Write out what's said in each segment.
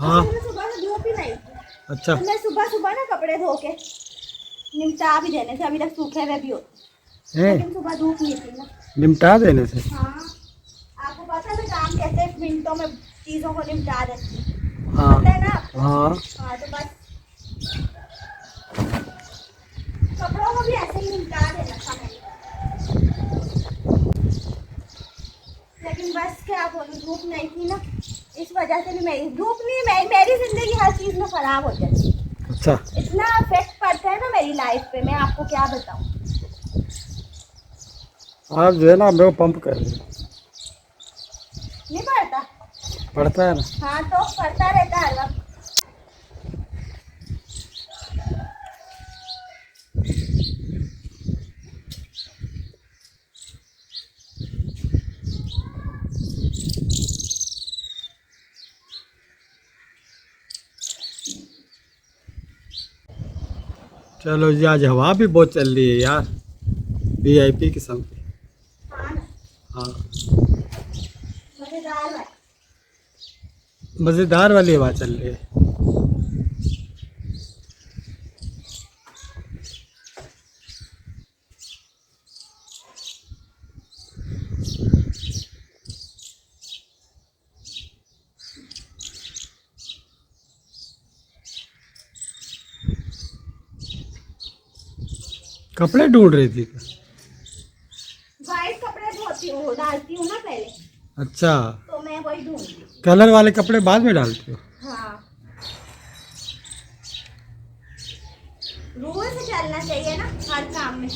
हाँ सुबह से धूप ही नहीं थी। अच्छा तो मैं सुबह सुबह ना कपड़े धो के निमटा भी देने थे, अभी तक सूखे हुए भी होते, है लेकिन सुबह धूप नहीं थी ना। निमटा देने से। हाँ, आपको पता है काम कैसे मिनटों में चीज़ों को निपटा देती हूँ, हाँ पता है ना आपको? हाँ हाँ, तो बस कपड़ों को भी ऐसे ही निपटा देना था मैंने, लेकिन बस क्या बोलूँ, धूप नहीं थी ना, इस वजह से भी मेरी धूप नहीं, मेरी जिंदगी हर चीज़ में खराब हो जाती है। अच्छा इतना इफेक्ट पड़ता है ना मेरी लाइफ पे, मैं आपको क्या बताऊँ। आप जो है ना मेरे को पंप कर रहे हो। नहीं पड़ता? पड़ता है ना। हाँ, तो पड़ता रहता है हर वक्त। चलो जी आज हवा भी बहुत चल रही है यार, वीआईपी किस्म की। हाँ ना, हाँ मजेदार है। मज़ेदार वाली हवा चल रही है। कपड़े ढूंढ रही थी क्या? वाइट कपड़े धोती हूँ, डालती हूँ ना पहले, अच्छा तो मैं वही ढूंढती हूँ। कलर वाले कपड़े बाद में डालते हो। हाँ, रूल से चलना चाहिए ना हर काम में,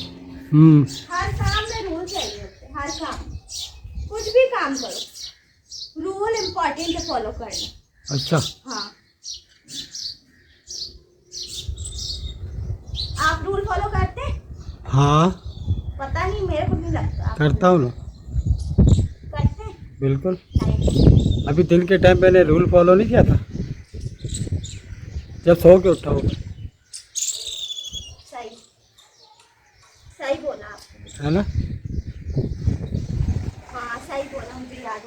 हर काम में रूल चाहिए होते हैं, हर काम, कुछ भी काम करो रूल इम्पोर्टेंट है फॉलो करना। अच्छा हाँ, आप रूल फॉलो करते हैं? हाँ पता नहीं, मेरे को नहीं लगता आप करता हूँ ना, करते हैं। बिल्कुल। नहीं, अभी दिन के टाइम मैंने रूल फॉलो नहीं किया था, जब सो के उठा होगा, सही सही बोला आपने। है ना। हाँ, सही बोला, मुझे याद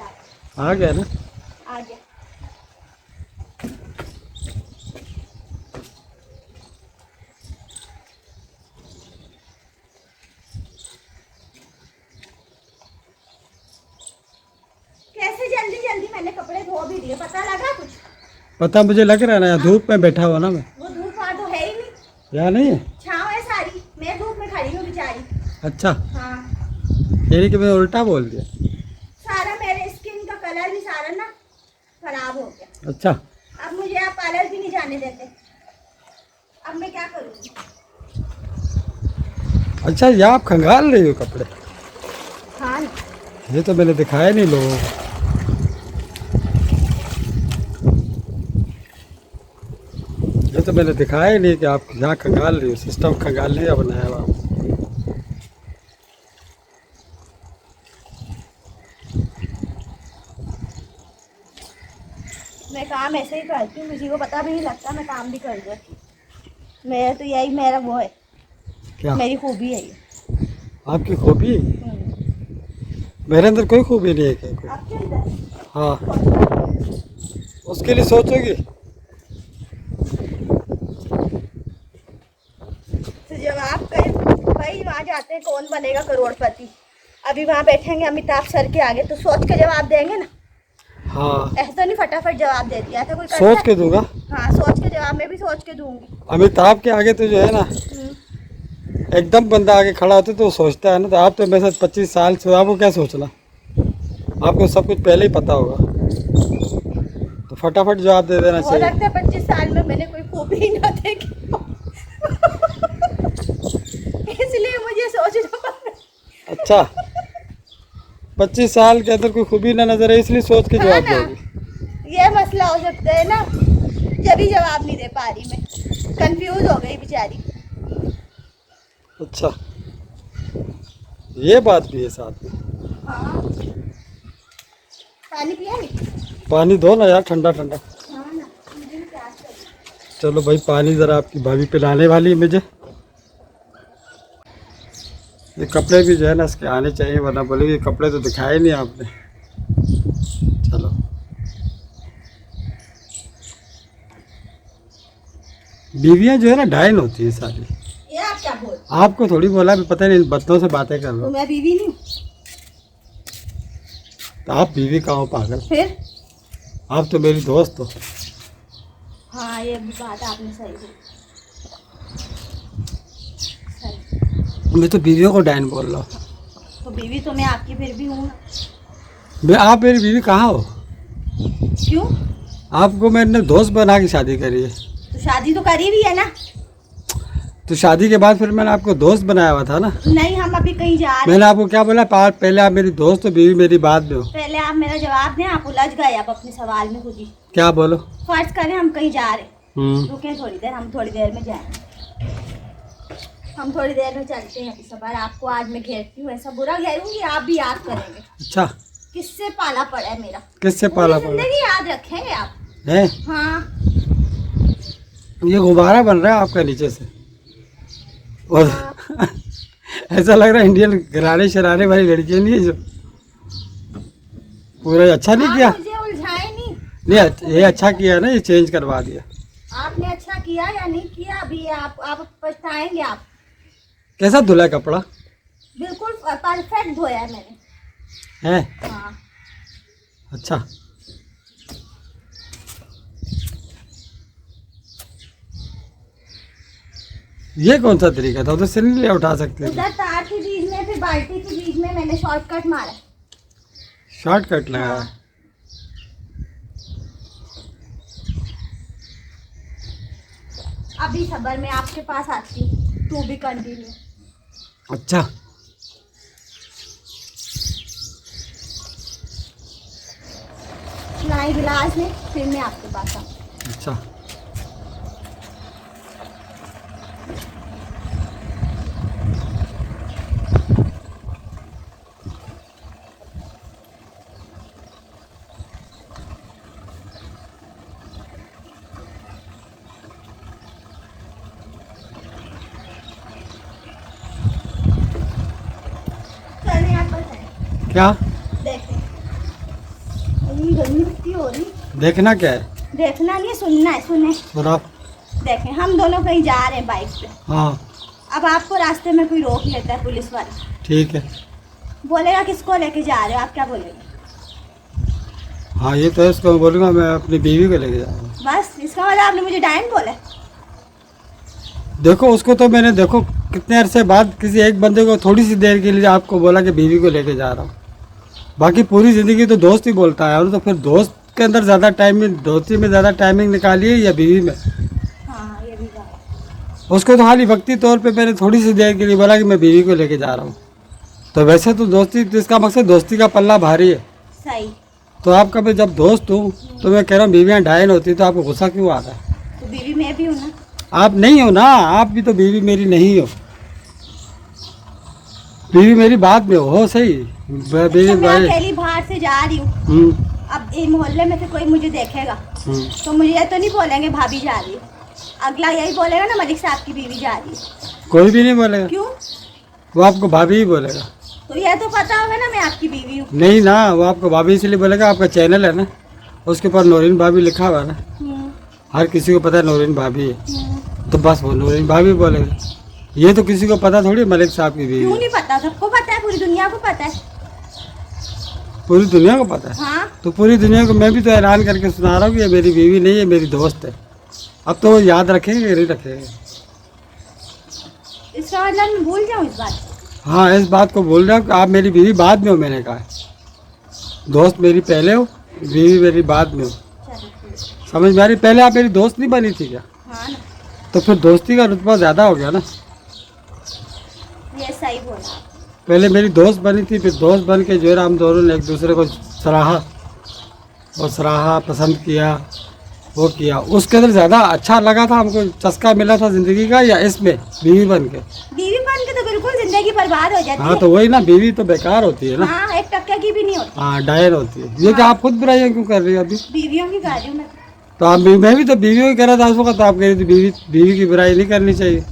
आ गया ना। आ गया। कैसे जल्दी जल्दी मैंने कपड़े धो भी दिए, पता लगा कुछ? पता मुझे लग रहा है ना, यहाँ धूप में बैठा हुआ ना मैं। वो धूप वहाँ तो है ही नहीं, यहाँ नहीं है। छाँव है सारी, मैं धूप में खड़ी हूँ बेचारी। अच्छा हाँ, यानी कि मैं उल्टा बोल दिया। सारा मेरे स्किन का कलर भी सारा ना खराब हो गया। अच्छा अब मुझे आप पार्लर भी नहीं जाने देते, अब मैं क्या करूँगी? अच्छा ये आप खंगाल रही हो कपड़े? हाँ, ये तो मैंने दिखाया नहीं लोगों को। ये तो मैंने दिखाया ही नहीं कि आप यहाँ खंगाल रही हो, सिस्टम खंगालने का बनाया हुआ। मैं काम ऐसे ही करती हूँ, किसी को पता भी नहीं लगता मैं काम भी कर देती हूँ। मेरा तो यही मेरा वो है, क्या मेरी खूबी है ये। आपकी खूबी? मेरे अंदर कोई खूबी नहीं है क्या कोई? आपके अंदर हाँ उसके लिए सोचोगी। तो जब आप कहीं भाई वहाँ जाते हैं कौन बनेगा करोड़पति, अभी वहाँ बैठेंगे अमिताभ सर के आगे तो सोच के जवाब देंगे ना। हाँ ऐसे तो नहीं फटाफट जवाब दे दिया था कोई, सोच के दूंगा। हाँ, सोच के जवाब, मैं भी सोच के दूंगी। अमिताभ के आगे तो जो है ना एकदम बंदा आगे खड़ा होता है तो वो सोचता है ना, तो आप तो मेरे साथ 25 साल से, आपको क्या सोचना, आपको सब कुछ पहले ही पता होगा, तो फटाफट जवाब दे देना हो चाहिए। सकता है 25 साल में मैंने कोई खूबी ही ना देखी हो। इसलिए मुझे सोचना पड़ रहा। अच्छा 25 साल के अंदर कोई खूबी ना नजर है इसलिए सोच के हाँ जवाब ना, दोगी। ये मसला हो सकता है ना, जब ही जवाब नहीं दे पा रही मैं, कंफ्यूज हो गई बेचारी। अच्छा ये बात भी है साथ में। हाँ, पानी पिया नहीं? पानी दो ना यार, ठंडा ठंडा। हाँ ना, मुझे भी प्यास लगी। चलो भाई पानी ज़रा आपकी भाभी पिलाने वाली है मुझे। ये कपड़े भी जो है ना इसके आने चाहिए, वरना बोलेगी कपड़े तो दिखाए नहीं आपने। चलो बीवियाँ जो है ना डायन होती है सारी। ये आप क्या बोल? आपको थोड़ी बोला, पता नहीं इन बच्चों से बातें कर तो लो। मैं बीवी नहीं हूँ। तो आप बीवी कहाँ हो पागल? फिर आप तो मेरी दोस्त हो। हाँ, ये भी बात आपने सही बोली। सही। मैं तो बीवियों को डायन बोल रहा हूँ। तो बीवी तो मैं आपकी फिर भी हूँ ना। आप मेरी बीवी कहाँ हो? क्यों? आपको मैंने दोस्त बना के शादी करी है। तो शादी तो करी भी है ना। तो शादी के बाद फिर मैंने आपको दोस्त बनाया हुआ था ना। नहीं, हम अभी कहीं जा रहे हैं। मैंने आपको क्या बोला, पहले आप मेरी दोस्त हो, बीवी मेरी बाद में हो। पहले आप मेरा जवाब दें, आप उलझ गए आप अपने सवाल में खुद ही। क्या बोलो? फर्ज करें हम कहीं जा रहे हैं, हम्म। रुकें थोड़ी देर, हम थोड़ी देर में जाएंगे। हम थोड़ी देर में चलते हैं। इस बार आपको आज मैं घेरती हूँ, ऐसा बुरा घेरूंगी आप भी याद करेंगे। अच्छा, किससे पाला पड़ा है मेरा? किससे पाला पूरी पड़ा जिंदगी याद रखेंगे आप। है? हाँ ये गुब्बारा बन रहा है आपका नीचे से, और हाँ। ऐसा लग रहा है इंडियन गरारे शरारे वाली लड़की नहीं है जो। पूरा अच्छा नहीं किया? आप मुझे उलझाए नहीं। नहीं, ये अच्छा किया ना, ये चेंज करवा दिया। आपने अच्छा किया या नहीं किया, अभी आप पछताएंगे आप। कैसा धुला है कपड़ा? बिल्कुल परफेक्ट धोया है मैंने। है? हाँ। अच्छा। ये कौन सा तरीका था? उधर से नहीं ले उठा सकते थे? उधर तार के बीच में, फिर बाल्टी के बीच में मैंने शॉर्टकट मारा। शॉर्टकट लगाया। हाँ। अभी सबर में आपके पास आती हूँ, तू भी कंटिन्यू। अच्छा, नाई गिलास में, फिर मैं आपके पास आऊँ। अच्छा। चलिए आप बताएं। क्या देखें, इतनी गर्मी कितनी हो रही। देखना क्या है? देखना नहीं है, सुनना है। सुने, सुनाओ। देखें, हम दोनों कहीं जा रहे हैं बाइक पे। हाँ अब आपको रास्ते में कोई रोक लेता है, पुलिस वाला ठीक है। बोलेगा किसको लेके जा रहे हो, आप क्या बोलेंगे? हाँ ये तो है, इसको मैं बोलूँगा मैं अपनी बीवी को लेके जा रहा हूँ। बस इसका मतलब आपने मुझे डायन बोला। देखो उसको तो मैंने, देखो कितने अरसे बाद किसी एक बंदे को थोड़ी सी देर के लिए आपको बोला कि बीवी को लेके जा रहा हूँ। बाकी पूरी ज़िंदगी तो दोस्त ही बोलता है। और तो फिर दोस्त के अंदर ज़्यादा टाइमिंग, दोस्ती में ज़्यादा टाइमिंग निकालिए या बीवी में? हाँ, ये भी बात। उसको तो खाली वक्ती तौर पे मैंने थोड़ी सी देर के लिए बोला कि मैं बीवी को लेके जा रहा हूँ। तो वैसे तो दोस्ती, तो इसका मकसद दोस्ती का पल्ला भारी है। सही। तो आपका मैं जब दोस्त हूँ तो मैं कह रहा हूँ बीवियाँ डायन होती, तो आपको गुस्सा क्यों आ रहा है? तो बीवी मैं भी हूँ ना। आप नहीं हो ना, आप भी तो बीवी मेरी नहीं हो। बीवी मेरी बात में हो सही। बीवी अच्छा, मैं भाई। अकेली बाहर से जा रही हूँ। हम्म, अब ये मोहल्ले में से कोई मुझे देखेगा तो मुझे ये तो नहीं बोलेंगे भाभी जा रही है। अगला यही बोलेगा ना, मलिक साहब की बीवी जा रही है। कोई भी नहीं बोलेगा। क्यों? वो आपको भाभी ही बोलेगा। तो ये तो पता होगा ना मैं आपकी बीवी हूँ। नहीं ना, वो आपको भाभी इसलिए बोलेगा, आपका चैनल है ना, उसके ऊपर नौरीन भाभी लिखा हुआ है ना, हम्म, हर किसी को पता है नौरीन भाभी है। हम्म। तो बस वो नौरीन भाभी बोलेगा। ये तो किसी को पता थोड़ी मलिक साहब की बीवी क्यों है। नहीं पता? सबको पता है, पूरी दुनिया को पता है। पूरी दुनिया को पता है। हाँ, तो पूरी दुनिया को मैं भी तो ऐलान करके सुना रहा हूँ कि ये मेरी बीवी नहीं है, मेरी दोस्त है। अब तो वो याद रखेंगे नहीं रखेंगे? इसका मतलब मैं भूल जाऊँ इस बात को? हाँ, इस बात को बोल रहा हूँ कि आप मेरी बीवी बाद में हो। मैंने कहा है दोस्त मेरी पहले हो, बीवी मेरी बाद में हो। चलो ठीक है। समझ में आ रही? पहले आप मेरी दोस्त नहीं बनी थी क्या? हाँ ना, तो फिर दोस्ती का रुतबा ज़्यादा हो गया ना। ये सही बोला आप। पहले मेरी दोस्त बनी थी, फिर दोस्त बन के जो है हम दोनों ने एक दूसरे को सराहा, पसंद किया, वो किया। उसके अंदर ज़्यादा अच्छा लगा था हमको, चस्का मिला था ज़िंदगी का, या इसमें बीवी बन के? बीवी बन के तो बिल्कुल जिंदगी बर्बाद हो जाती हाँ है। तो वही ना, बीवी तो बेकार होती है ना। हाँ, एक टक्के की भी नहीं होती। हाँ, डायर होती है। ये क्या आप खुद बुराइयाँ क्यों कर रही हो अभी? बीवियों की कर रही हूँ मैं। तो आप मैं भी तो बीवियों की कह रहा था उस वक्त, तो आप कह रही थी बीवी की बुराई नहीं करनी चाहिए।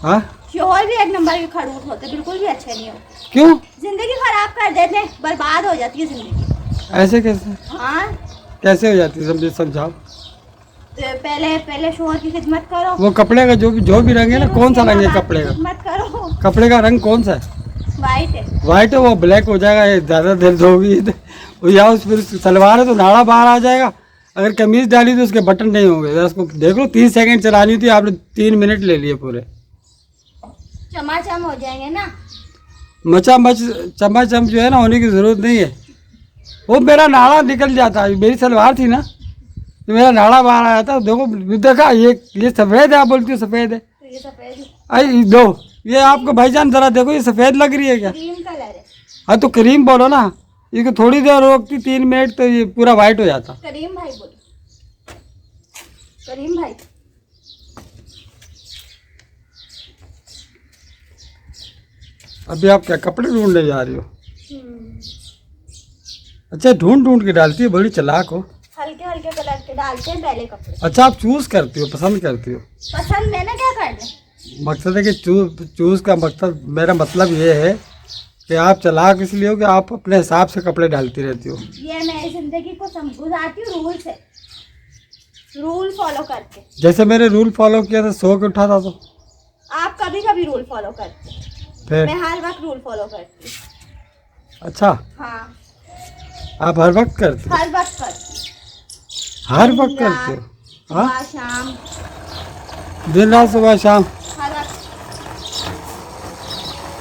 हाँ, शोहर भी एक नंबर के खड़ूस होते, बिल्कुल भी अच्छे नहीं होते। क्यों? जिंदगी खराब कर देते हैं, बर्बाद हो जाती है जिंदगी। ऐसे कैसे? हाँ, कैसे हो जाती है? समझाओ। पहले पहले शोहर की खिदमत करो। वो कपड़े का जो भी रंग है ना, कौन सा रंग है कपड़े का? खिदमत करो। कपड़े का रंग कौन सा है? वाइट है। वाइट है, वो ब्लैक हो जाएगा, ये ज़्यादा देर धोगी तो या उस फिर सलवार है तो नाड़ा बाहर आ जाएगा। अगर कमीज डाली तो उसके बटन नहीं होंगे। जरा उसको देख लो, 30 सेकंड चलानी थी, आपने 3 मिनट ले लिए पूरे। चमाचम हो जाएंगे ना। मचामच चमाचम जो है ना, होने की ज़रूरत नहीं है। वो मेरा नाड़ा निकल जाता है, मेरी सलवार थी ना तो मेरा नाड़ा बाहर आया था। देखो, देखा, ये सफ़ेद है, आप बोलती हो सफ़ेद है। तो ये सफेद आई दो, ये आपको भाईजान जरा देखो, ये सफ़ेद लग रही है क्या? क्रीम कलर है। हाँ तो क्रीम बोलो ना, ये थोड़ी देर रोकती 3 मिनट तो ये पूरा वाइट हो जाता। करीम भाई बोलो, करीम भाई। अभी आप क्या कपड़े ढूंढने जा रही हो? अच्छा, ढूंढ ढूंढ के डालती है, बड़ी चालाक हो। हल्के हल्के कलर के डालते हैं पहले कपड़े। अच्छा, आप चूज करती हो, पसंद करती हो। पसंद है ना, क्या करना। मकसद है कि चूज का मकसद, मेरा मतलब ये है कि आप चालाक इसलिए हो कि आप अपने हिसाब से कपड़े डालती रहती हो। ये मैं जिंदगी को गुजारती हूँ रूल से, रूल फॉलो करके। जैसे मैंने रूल फॉलो किया था, सो के उठा था तो आप कभी कभी रूल फॉलो करते, फिर मैं हर वक्त रूल फॉलो करती हूँ। अच्छा, हाँ, आप हर वक्त करते हो? हर वक्त करती हर वक्त करते हो? हाँ, सुबह शाम, दिन रात, सुबह शाम। हर वक्त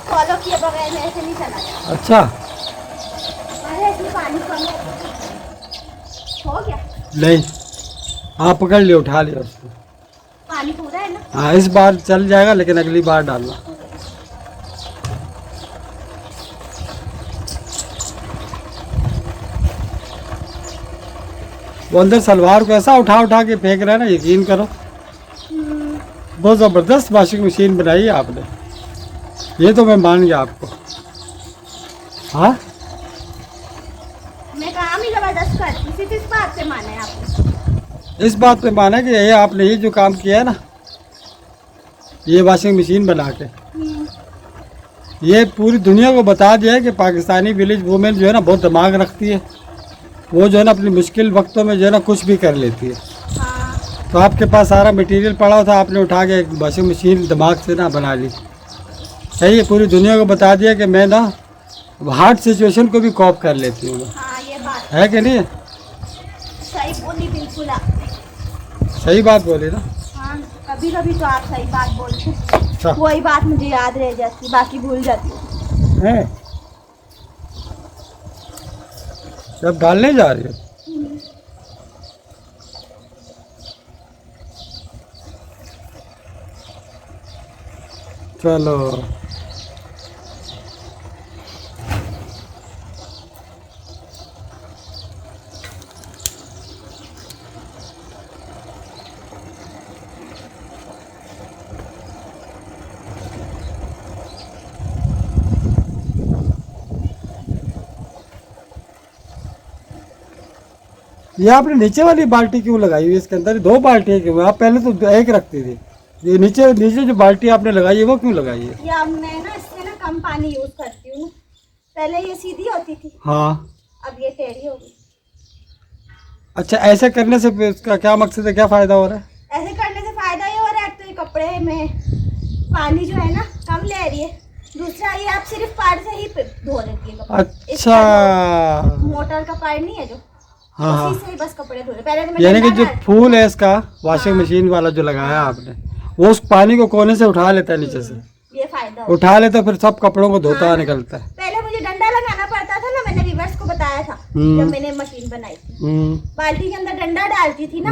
फॉलो किए बगैर मैं ऐसे नहीं चला जाता। अच्छा, अरे इसमें पानी कम है। हो गया, नहीं, आप पकड़ लियो, उठा लियो उसको। पानी पूरा है ना। हाँ, इस बार चल जाएगा, लेकिन अगली बार डालना। वो अंदर सलवार को ऐसा उठा उठा के फेंक रहा है ना, यकीन करो, बहुत ज़बरदस्त वॉशिंग मशीन बनाई है आपने। ये तो मैं मान गया आपको। हाँ, मैं काम ही जबरदस्त करती, सिर्फ इस बात से माने आपने। इस बात पे माना कि ये आपने ये जो काम किया है ना, ये वॉशिंग मशीन बना के, ये पूरी दुनिया को बता दिया है कि पाकिस्तानी विलेज वुमेन जो है ना, बहुत दिमाग रखती है। वो जो है ना, अपनी मुश्किल वक्तों में जो है ना, कुछ भी कर लेती है। हाँ, तो आपके पास सारा मटेरियल पड़ा था, आपने उठा के एक वॉशिंग मशीन दिमाग से ना बना ली। सही है, पूरी दुनिया को बता दिया कि मैं ना हार्ड सिचुएशन को भी कॉप कर लेती हूँ। हाँ, ये बात है कि नहीं? सही बोली बिल्कुल आपने। सही बात बोली ना। हाँ, कभी कभी तो आप सही बात बोलते हैं। अच्छा वही बात मुझे याद रह जाती, बाकी भूल जाती हूँ। है, जब डालने जा रही हो चलो। ये आपने नीचे वाली बाल्टी क्यों लगाई हुई है? इसके अंदर 2 बाल्टियाँ क्यों? आप पहले तो एक रखती थी। ये नीचे नीचे जो बाल्टी आपने लगाई है वो क्यों लगाई है? या मैं ना इससे ना कम पानी यूज करती हूँ। पहले ये सीधी होती थी, हाँ, अब ये टेढ़ी हो गई। अच्छा, ऐसे करने से फिर इसका क्या मकसद है, क्या फ़ायदा हो रहा है? ऐसे करने से फायदा ये हो रहा है, एक तो ये कपड़े में पानी जो है ना कम ले रही है, दूसरा ये आप सिर्फ पार से ही धो लेती है कपड़े। अच्छा, मोटर का पार नहीं है जो, हाँ उसी से ही बस कपड़े धो रहे। पहले तो मैं यानी कि डंडा जो डालती फूल है इसका वॉशिंग मशीन वाला जो लगाया आपने, वो उस पानी को कोने से उठा लेता है नीचे से, ये फायदा हो। उठा लेता है, फिर सब कपड़ों को धोता हुआ निकलता है। पहले मुझे डंडा लगाना पड़ता था ना, मैंने रिवर्स को बताया था जब मैंने मशीन बनाई थी। बाल्टी के अंदर डंडा डालती थी ना,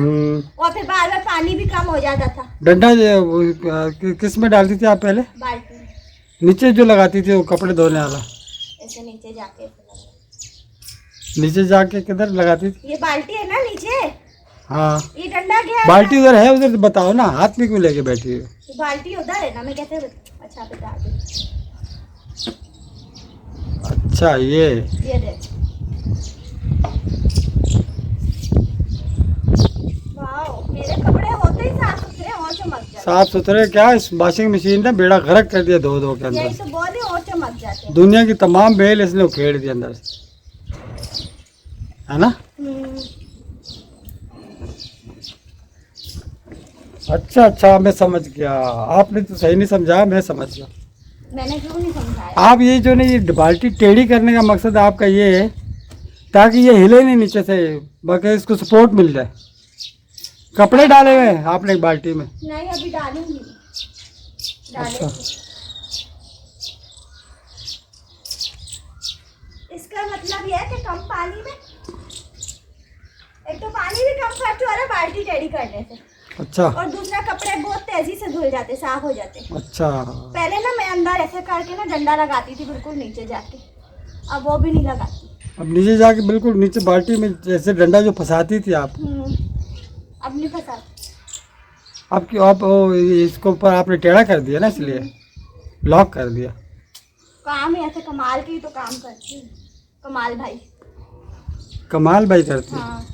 और फिर बार बार पानी भी कम हो जाता था। डंडा किस में डालती थी आप पहले? बाल्टी में नीचे जो लगाती थी वो कपड़े धोने वाला, ऐसे नीचे जाके नीचे जाके किधर लगाती थी? ये बाल्टी है ना नीचे, हाँ, ये डंडा गया है बाल्टी उधर है, उधर बताओ ना, हाथ में क्यों लेके बैठी हो? तो बाल्टी उधर है ना, मैं कैसे अच्छा बता दूं। अच्छा, ये देख, वाओ, मेरे कपड़े होते ही साफ सुथरे और चमक जाते। साफ सुथरे क्या, इस वॉशिंग मशीन ने बेड़ा गर्क कर दिया धो धो के अंदर यही से। तो बोले, और चमक जाते हैं। दुनिया की तमाम बेल इसने उखेड़ दी अंदर से, है ना? अच्छा अच्छा, मैं समझ गया। आपने तो सही नहीं समझा, मैं समझ गया। मैंने क्यों नहीं समझाया? आप ये जो नहीं, ये बाल्टी टेढ़ी करने का मकसद आपका ये है ताकि ये हिले नहीं नीचे से, बाकी इसको सपोर्ट मिल जाए। कपड़े डाले हुए हैं आपने बाल्टी में? नहीं, अभी डालूंगी। अच्छा। इसका मतलब यह है कि कम पानी में, एक तो पानी भी कम खर्च हो रहा है बाल्टी टेढ़ी करने से, अच्छा और दूसरा कपड़े बहुत तेजी से धुल जाते, साफ हो जाते। अच्छा। पहले ना मैं अंदर ऐसे करके ना डंडा लगाती थी बिल्कुल नीचे जाके, अब वो भी नहीं लगाती। अब नीचे जाके बिल्कुल नीचे बाल्टी में जैसे डंडा जो फंसाती थी आप, अब नहीं फंसाती। अब क्यों आप इसको ऊपर आपने टेढ़ा कर दिया ना, इसलिए लॉक कर दिया। काम ही ऐसे कमाल की तो काम करती हूँ, कमाल भाई। कमाल भाई करती है। हाँ।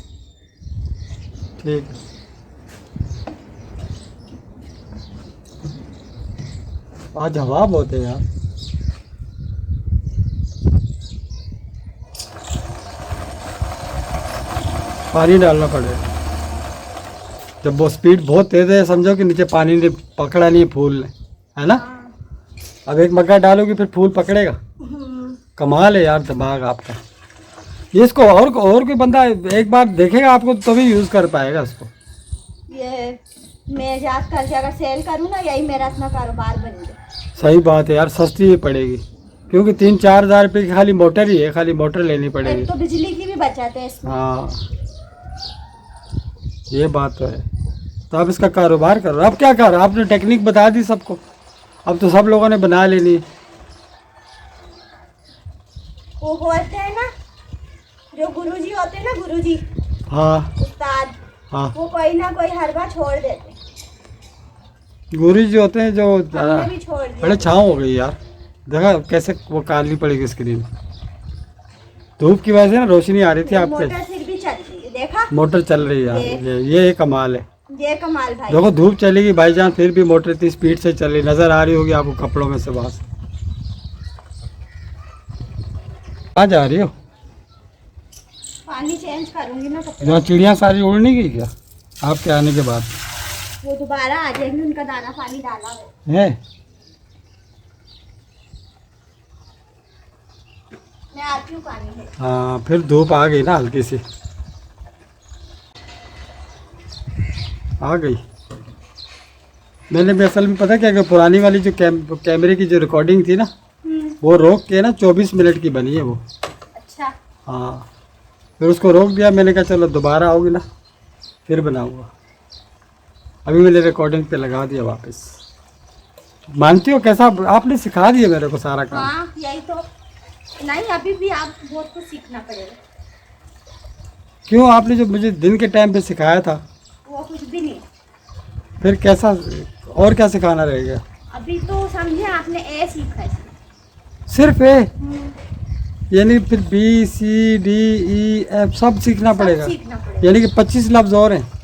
ठीक है। आज हवा बहुत है यार। पानी डालना पड़ेगा। जब वो स्पीड बहुत तेज है, समझो कि नीचे पानी ने पकड़ा नहीं है फूल ने, है ना? हाँ। अब एक मग्गा डालोगे फिर फूल पकड़ेगा। कमाल है यार दिमाग आपका। ये इसको और कोई बंदा एक बार देखेगा आपको तभी यूज़ कर पाएगा इसको। ये मैं याद करके अगर सेल करूँ ना, यही मेरा अपना कारोबार बन गया। सही बात है यार, सस्ती ही पड़ेगी क्योंकि 3-4 हज़ार रुपये की खाली मोटर ही है, खाली मोटर लेनी पड़ेगी। एक तो बिजली की भी बचत है इसमें। हाँ, ये बात तो है। तो आप इसका कारोबार कर रहे हो। अब क्या कर रहे हो? आपने टेक्निक बता दी सबको, अब तो सब लोगों ने बना लेनी है। वो होते हैं ना जो गुरुजी होते हैं ना, गुरुजी हाँ उस्ताद, हाँ, वो कोई ना कोई हर बार छोड़ देते। गुरु जी होते हैं जो हमने भी छोड़ दिया। बड़े छाँव हो गई यार। देखा कैसे वो काटनी पड़ेगी स्क्रीन। धूप की वजह से ना रोशनी आ रही थी आपके। मोटर फिर भी चल रही है, देखा? मोटर चल रही है यार, ये कमाल है। ये कमाल भाई। देखो धूप चलेगी भाईजान, फिर भी मोटर इतनी स्पीड से चल रही, नजर आ रही होगी आपको कपड़ों में से बाहर। कहाँ जा रही हो? पानी चेंज करूंगी ना कपड़े। यहाँ चिड़िया सारी उड़ नहीं गई क्या आपके आने के बाद? वो दोबारा आ जाएंगे, उनका दाना पानी डाला है। मैं आती हूँ पानी में। हाँ, फिर धूप आ गई ना हल्की सी, आ गई। मैंने भी असल में पता क्या कि पुरानी वाली जो कैमरे की जो रिकॉर्डिंग थी ना, वो रोक के ना 24 मिनट की बनी है वो। अच्छा। हाँ, फिर उसको रोक दिया। मैंने कहा चलो दोबारा आओगी ना फिर बनाऊंगा। अभी मैंने रिकॉर्डिंग पे लगा दिया वापस। मानती हो कैसा आपने सिखा दिया मेरे को सारा काम। हाँ, यही तो। नहीं, अभी भी आप बहुत कुछ सीखना पड़ेगा। क्यों? आपने जो मुझे दिन के टाइम पे सिखाया था वो कुछ भी नहीं। फिर कैसा और क्या सिखाना रहेगा? अभी तो समझे आपने ए सीखा है। सिर्फ ए? यानी फिर B C D E F सब सीखना पड़ेगा? सीखना पड़ेगा। यानी कि 25 लफ्ज और हैं।